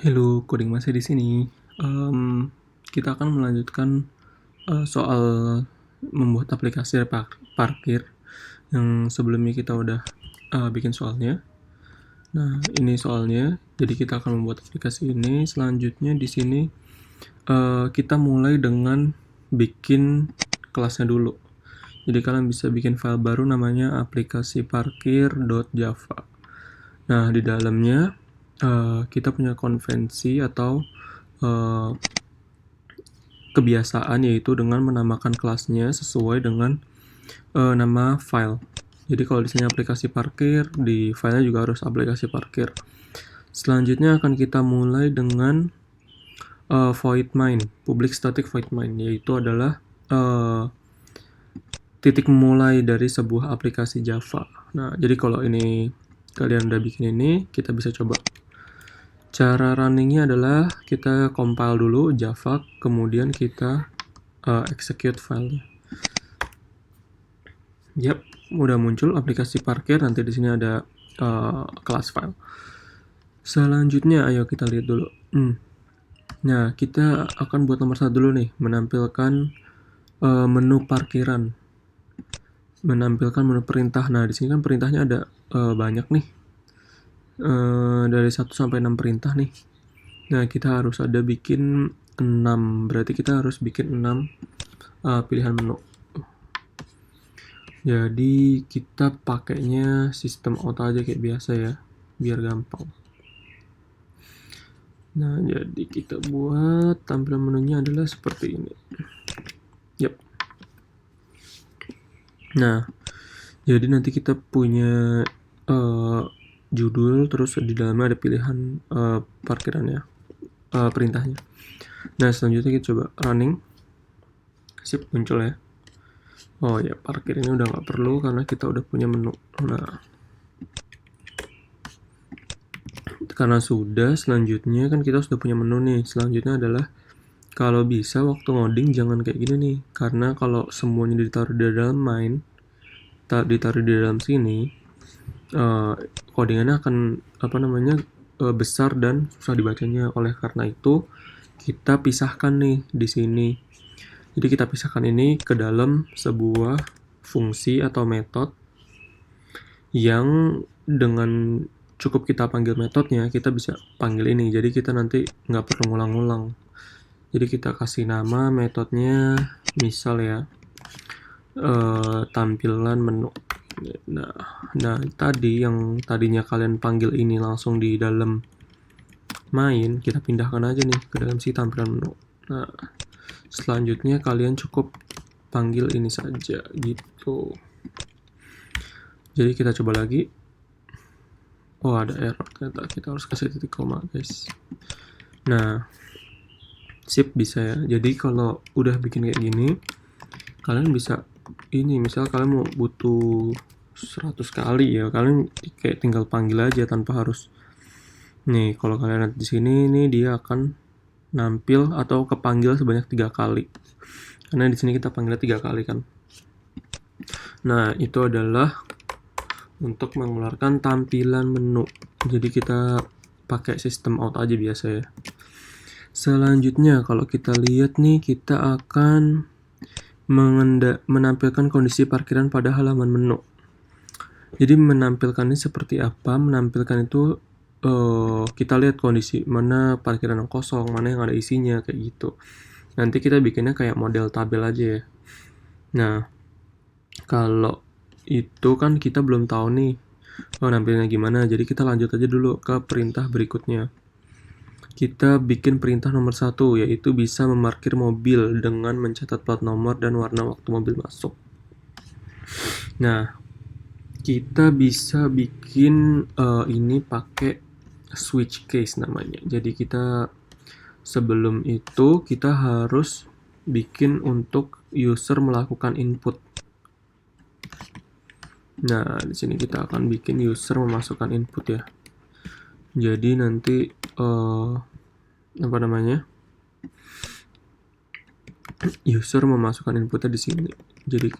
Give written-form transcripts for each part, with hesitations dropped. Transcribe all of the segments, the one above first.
Halo, coding masih di sini. Kita akan melanjutkan soal membuat aplikasi parkir yang sebelumnya kita udah bikin soalnya. Nah, ini soalnya. Jadi kita akan membuat aplikasi ini. Selanjutnya di sini kita mulai dengan bikin kelasnya dulu. Jadi kalian bisa bikin file baru namanya aplikasi parkir.java. Nah, di dalamnya kita punya konvensi atau kebiasaan, yaitu dengan menamakan kelasnya sesuai dengan nama file. Jadi kalau di sini aplikasi parkir, di filenya juga harus aplikasi parkir. Selanjutnya akan kita mulai dengan void main, public static void main, yaitu adalah titik memulai dari sebuah aplikasi Java. Nah, jadi kalau ini kalian udah bikin ini, kita bisa coba. Cara runningnya adalah kita compile dulu Java, kemudian kita execute filenya. Yap, udah muncul aplikasi parkir. Nanti di sini ada kelas file. Selanjutnya, ayo kita lihat dulu. Nah, kita akan buat nomor 1 dulu nih, menampilkan menu parkiran, menampilkan menu perintah. Nah, di sini kan perintahnya ada banyak nih, dari 1 sampai 6 perintah nih. Nah, kita harus ada bikin 6, berarti kita harus bikin 6 pilihan menu. Jadi kita pakainya sistem auto aja kayak biasa ya, biar gampang. Nah, jadi kita buat tampilan menunya adalah seperti ini. Yap. Nah, jadi nanti kita punya judul, terus di dalamnya ada pilihan parkirannya, perintahnya. Nah, selanjutnya kita coba running. Sip, muncul ya. Oh ya, parkir ini udah nggak perlu karena kita udah punya menu. Nah, karena sudah, selanjutnya kan kita sudah punya menu nih. Selanjutnya adalah kalau bisa waktu ngoding jangan kayak gini nih, karena kalau semuanya ditaruh di dalam main, ditaruh di dalam sini, codingannya akan besar dan susah dibacanya. Oleh karena itu kita pisahkan nih di sini. Jadi kita pisahkan ini ke dalam sebuah fungsi atau metode yang dengan cukup kita panggil metodenya, kita bisa panggil ini. Jadi kita nanti nggak perlu ngulang-ngulang. Jadi kita kasih nama metodenya, misal ya, tampilan menu. Nah, tadi yang tadinya kalian panggil ini langsung di dalam main, kita pindahkan aja nih ke dalam si tampilan menu. Nah, selanjutnya kalian cukup panggil ini saja gitu. Jadi kita coba lagi. Oh, ada error ternyata, kita harus kasih titik koma guys. Nah, sip, bisa ya. Jadi kalau udah bikin kayak gini, kalian bisa ini, misal kalian mau butuh 100 kali ya, kalian kayak tinggal panggil aja tanpa harus. Nih, kalau kalian lihat di sini nih, dia akan nampil atau kepanggil sebanyak 3 kali. Karena di sini kita panggilnya 3 kali kan. Nah, itu adalah untuk mengeluarkan tampilan menu. Jadi kita pakai sistem out aja biasa ya. Selanjutnya kalau kita lihat nih, kita akan menampilkan kondisi parkiran pada halaman menu. Jadi menampilkannya seperti apa? Menampilkan itu kita lihat kondisi mana parkiran yang kosong, mana yang ada isinya, kayak gitu. Nanti kita bikinnya kayak model tabel aja ya. Nah, kalau itu kan kita belum tahu nih nampilnya gimana. Jadi kita lanjut aja dulu ke perintah berikutnya. Kita bikin perintah nomor 1, yaitu bisa memarkir mobil dengan mencatat plat nomor dan warna waktu mobil masuk. Nah, kita bisa bikin ini pakai switch case namanya. Jadi kita sebelum itu kita harus bikin untuk user melakukan input. Nah, di sini kita akan bikin user memasukkan input ya. Jadi nanti user memasukkan inputnya di sini. Jadi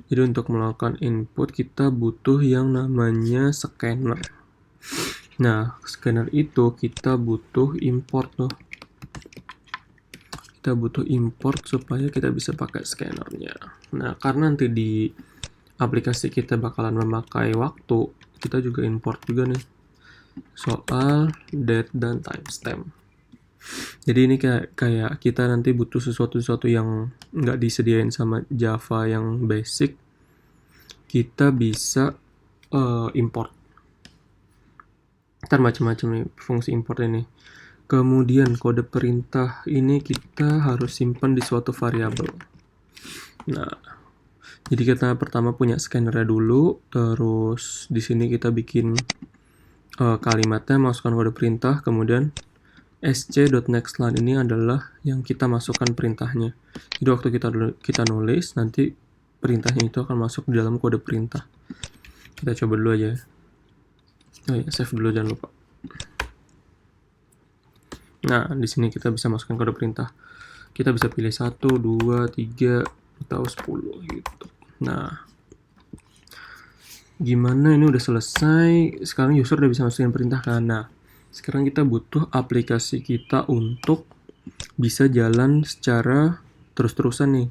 jadi untuk melakukan input kita butuh yang namanya scanner. Nah, scanner itu kita butuh import loh. Kita butuh import supaya kita bisa pakai scannernya. Nah, karena nanti di aplikasi kita bakalan memakai waktu, kita juga import juga nih soal date dan timestamp. Jadi ini kayak kita nanti butuh sesuatu yang nggak disediain sama Java yang basic, kita bisa import. Ntar macam-macam nih fungsi import ini. Kemudian kode perintah ini kita harus simpan di suatu variabel. Nah, jadi kita pertama punya scannernya dulu, terus di sini kita bikin kalimatnya, masukkan kode perintah, kemudian sc.nextLine ini adalah yang kita masukkan perintahnya. Jadi waktu kita nulis, nanti perintahnya itu akan masuk di dalam kode perintah. Kita coba dulu aja. Oh ya, save dulu jangan lupa. Nah, di sini kita bisa masukkan kode perintah. Kita bisa pilih 1, 2, 3, atau 10 gitu. Nah, gimana ini udah selesai. Sekarang user udah bisa masukin perintah kan. Nah, sekarang kita butuh aplikasi kita untuk bisa jalan secara terus-terusan nih.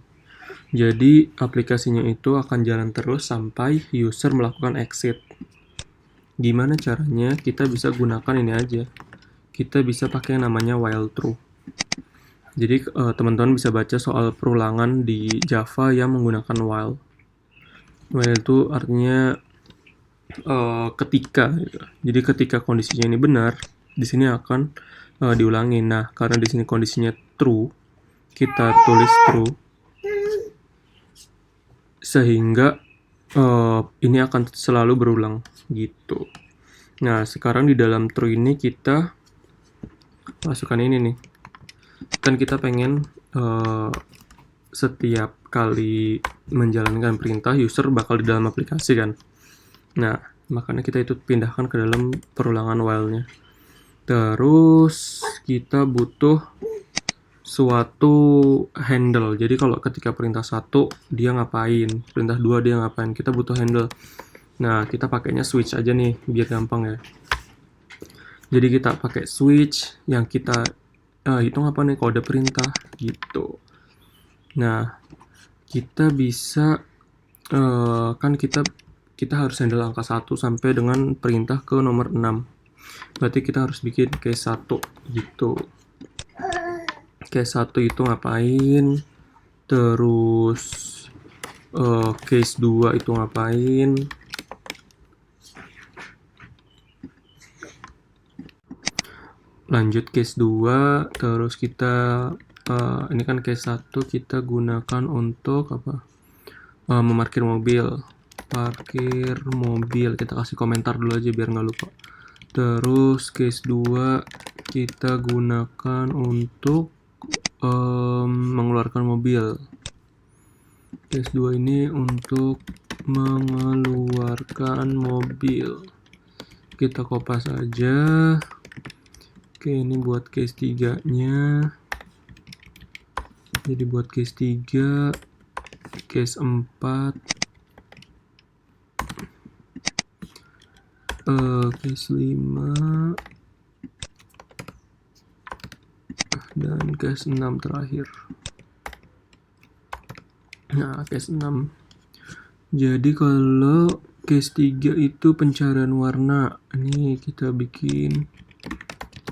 Jadi aplikasinya itu akan jalan terus sampai user melakukan exit. Gimana caranya? Kita bisa gunakan ini aja. Kita bisa pakai yang namanya while true. Jadi teman-teman bisa baca soal perulangan di Java yang menggunakan while. While itu artinya ketika. Gitu. Jadi ketika kondisinya ini benar, di sini akan diulangi. Nah, karena di sini kondisinya true, kita tulis true, sehingga ini akan selalu berulang gitu. Nah, sekarang di dalam true ini kita masukkan ini nih. Kan kita pengen setiap kali menjalankan perintah user bakal di dalam aplikasi kan. Nah, makanya kita itu pindahkan ke dalam perulangan while-nya. Terus kita butuh suatu handle. Jadi kalau ketika perintah 1 dia ngapain, perintah 2 dia ngapain, kita butuh handle. Nah, kita pakainya switch aja nih biar gampang ya. Jadi kita pakai switch yang kita hitung apa nih, kode perintah gitu. Nah, kita bisa kan kita harus handle angka 1 sampai dengan perintah ke nomor 6. Berarti kita harus bikin case 1 gitu. Case 1 itu ngapain? Terus case 2 itu ngapain? Lanjut case 2, terus kita ini kan case 1 kita gunakan untuk apa? Memarkir mobil. Parkir mobil, kita kasih komentar dulu aja biar nggak lupa. Terus case 2 kita gunakan untuk mengeluarkan mobil. Case 2 ini untuk mengeluarkan mobil. Kita kopas aja. Oke, ini buat case 3-nya. Jadi buat case 3, case 4, case 5, dan case 6 terakhir. Nah, case 6. Jadi kalau case 3 itu pencarian warna. Ini kita bikin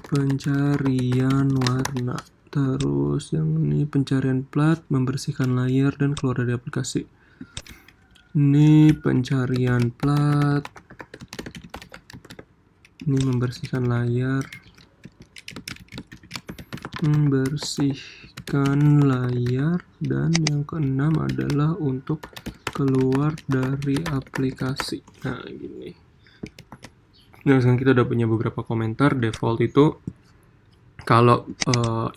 pencarian warna. Terus yang ini pencarian plat, membersihkan layar dan keluar dari aplikasi. Ini pencarian plat. Ini membersihkan layar. Membersihkan layar, dan yang keenam adalah untuk keluar dari aplikasi. Nah, gini. Nah, sekarang kita udah punya beberapa komentar. Default itu kalau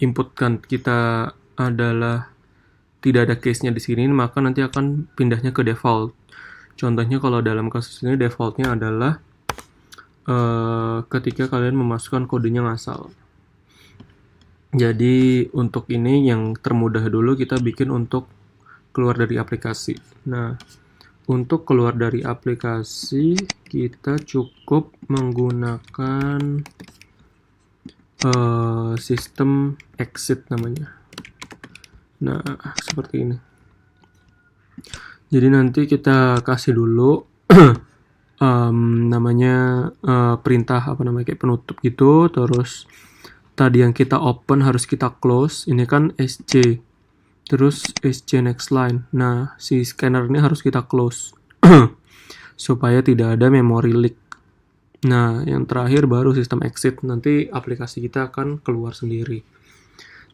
input kan kita adalah tidak ada case-nya di sini, maka nanti akan pindahnya ke default. Contohnya kalau dalam kasus ini defaultnya adalah ketika kalian memasukkan kodenya ngasal. Jadi untuk ini yang termudah dulu kita bikin untuk keluar dari aplikasi. Nah, untuk keluar dari aplikasi kita cukup menggunakan sistem exit namanya. Nah, seperti ini. Jadi nanti kita kasih dulu namanya perintah kayak penutup gitu, terus tadi yang kita open harus kita close. Ini kan SC, terus SC next line. Nah, si scanner ini harus kita close supaya tidak ada memory leak. Nah, yang terakhir baru sistem exit. Nanti aplikasi kita akan keluar sendiri.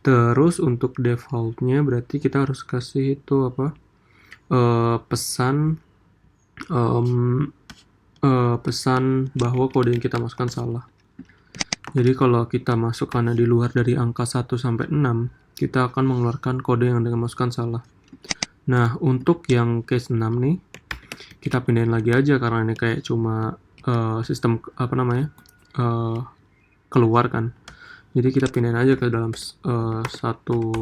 Terus untuk defaultnya berarti kita harus kasih itu pesan pesan bahwa kode yang kita masukkan salah. Jadi kalau kita masuk karena di luar dari angka 1 sampai 6, kita akan mengeluarkan kode yang dengan masukkan salah. Nah, untuk yang case 6 nih, kita pindahin lagi aja karena ini kayak cuma sistem keluar kan. Jadi kita pindahin aja ke dalam satu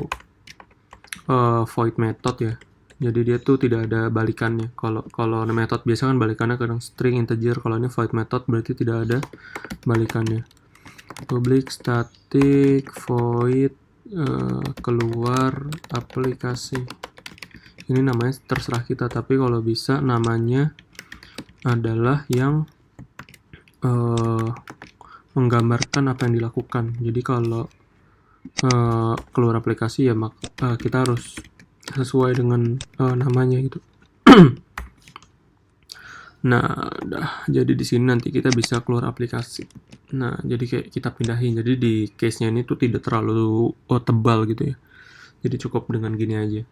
void method ya. Jadi dia tuh tidak ada balikannya. Kalau method biasa kan balikannya kadang string, integer. Kalau ini void method berarti tidak ada balikannya. Public static void keluar aplikasi. Ini namanya terserah kita, tapi kalau bisa namanya adalah yang menggambarkan apa yang dilakukan. Jadi kalau keluar aplikasi ya kita harus sesuai dengan namanya gitu. Nah, jadi di sini nanti kita bisa keluar aplikasi. Nah, jadi kayak kita pindahin. Jadi di case-nya ini tuh tidak terlalu tebal gitu ya. Jadi cukup dengan gini aja.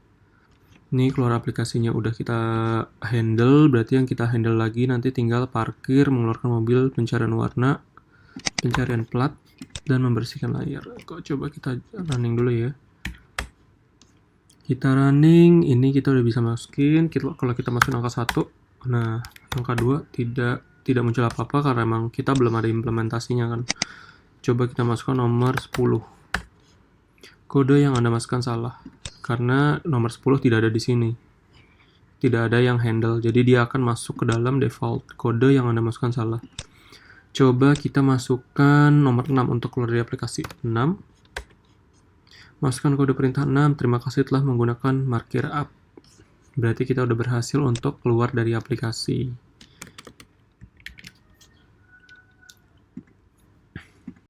Ini keluar aplikasinya udah kita handle, berarti yang kita handle lagi nanti tinggal parkir, mengeluarkan mobil, pencarian warna, pencarian plat, dan membersihkan layar. Coba kita running dulu ya. Kita running, ini kita udah bisa masukin. Kalau kita masukin angka 1, nah angka 2 tidak muncul apa-apa karena emang kita belum ada implementasinya kan. Coba kita masukkan nomor 10. Kode yang Anda masukkan salah karena nomor 10 tidak ada di sini. Tidak ada yang handle, jadi dia akan masuk ke dalam default kode yang Anda masukkan salah. Coba kita masukkan nomor 6 untuk keluar dari aplikasi. 6. Masukkan kode perintah 6. Terima kasih telah menggunakan markir up. Berarti kita udah berhasil untuk keluar dari aplikasi.